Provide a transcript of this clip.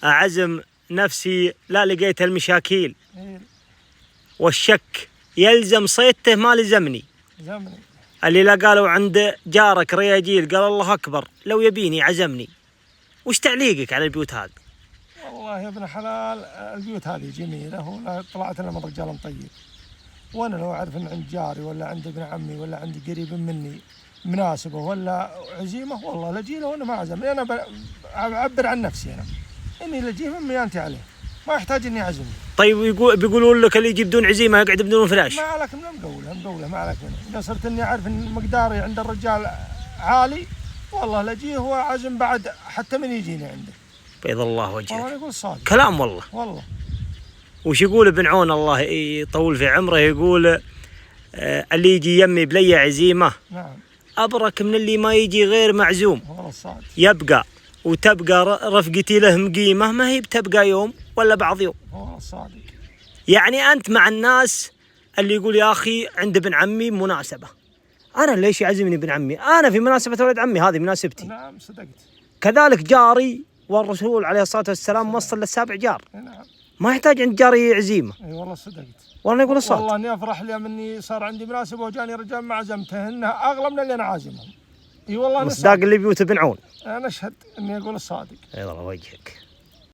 أعزم نفسي لا لقيت المشاكيل، والشك يلزم صيدته ما لزمني. اللي لا قالوا عند جارك رياجيل قال الله أكبر لو يبيني عزمني. وش تعليقك على البيوت هذه؟ والله يا ابن حلال البيوت هذه جميلة، ولا طلعت لنا من رجال طيب. وأنا لو أعرف أن عند جاري ولا عند ابن عمي ولا عند قريب مني مناسبة ولا عزيمة، والله لجيله وأنا ما أعزمني. أنا أعبر عن نفسي أنا إني لجيه من ميانتي عليه، ما يحتاج إني أعزمني. طيب بيقولون لك اللي يجيب بدون عزيمة يقعد بدون فراش. ما عليك من مقولة ما عليك منه. إذا صرت إني أعرف إن مقداري عند الرجال عالي، والله لجيه وأعزم بعد حتى من يجيني عنده. بيض الله وجهك. والله يقول صادق كلام والله. وش يقول ابن عون الله يطول في عمره؟ يقول اللي يجي يمي بلي عزيمة نعم أبرك من اللي ما يجي غير معزوم. والله صادق. يبقى وتبقى رفقتي له مقيمة، ما هي بتبقى يوم ولا بعض يوم. والله صادق. يعني أنت مع الناس اللي يقول يا أخي عند ابن عمي مناسبة، أنا ليش يعزمني ابن عمي؟ أنا في مناسبة ولد عمي هذه مناسبتي. نعم صدقت. كذلك جاري، والرسول عليه الصلاة والسلام وصل للسابع جار. نعم. ما يحتاج عند جاري عزيمة. اي والله صدقت. والله يقول الصادق. والله اني افرح لي مني صار عندي مناسبة وجاني رجال ما عزمته انها اغلى من اللي انا عازمهم. اي والله مصداق اللي بيوت ابن عون. انا اشهد اني اقول الصادق. اي والله وجهك.